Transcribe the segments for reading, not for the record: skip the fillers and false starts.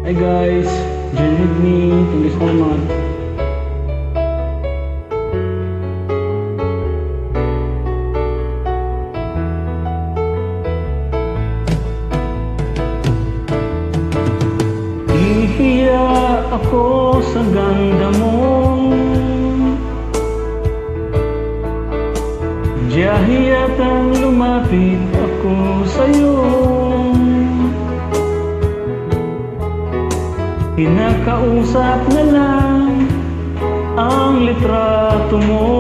Hi guys, join with me. Thank you so much. Ihiya ako sa ganda mo, diyahiyatan lumapit ako sa'yo. Pinakausap na lang ang litrato mo,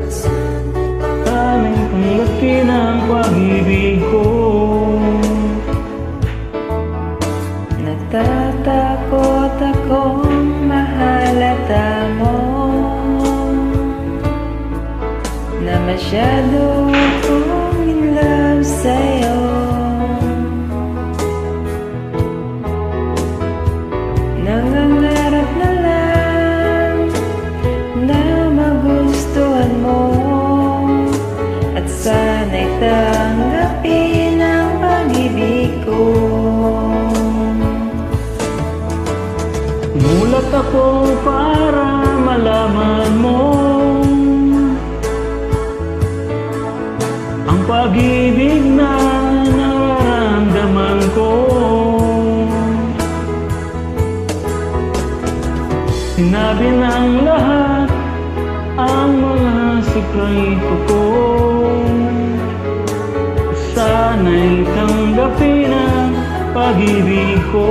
sana'y tanggapin ang pag-ibig ko. Natatakot akong mahalata mo, na masyado akong in love sa'yo. Nangangarap na lang na magustuhan mo, at sana'y tanggapin ang pag-ibig ko. Mulat ako para malaman mo ang pag-ibig na nararamdaman ko. Sinabi ng lahat ang mga sikreto ko, sana'y tanggapin ang pag-ibig ko.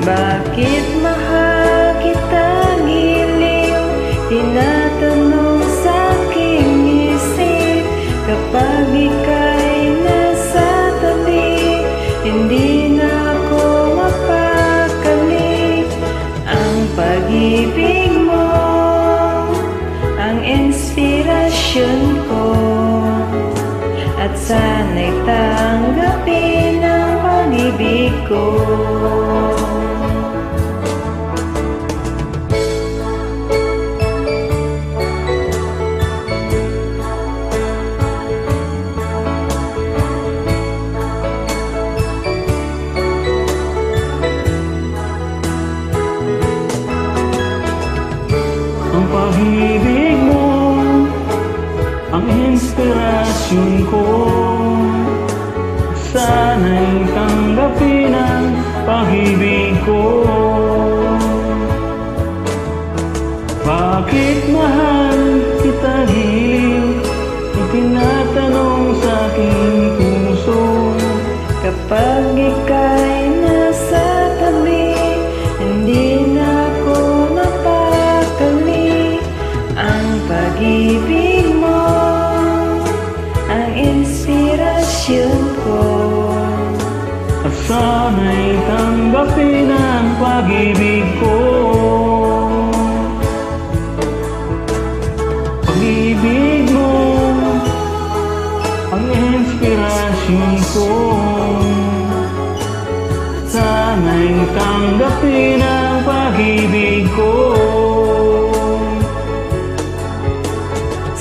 Bakit mahal kita giliw? Tinatanong sa'king isip. Kapag ika'y nasa tabi, hindi na ako mapakali. Ang pag-ibig mo ang inspirasyon ko, at sana'y tanggapin ang pag-ibig ko. Ang pag-ibig mo ang inspirasyon ko, sana'y tanggapin ang pag-ibig ko. Bakit mahal kita giliw? Itinatanong sa aking puso. Kapag ika'y nasa tabi, hindi na ako mapakali. Ang pag-ibig mo ang inspirasyon ko, at sana'y tanggapin ang pag-ibig ko. Pag-ibig mo ang inspirasyon ko, sana'y tanggapin ang pag-ibig ko.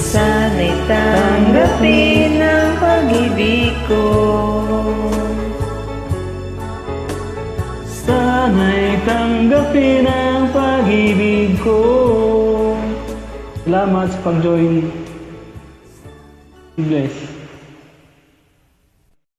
sana'y tanggapin ang pag-ibig ko. Sana'y tanggapin ang pag-ibig ko. Salamat sa pag-join. Bless.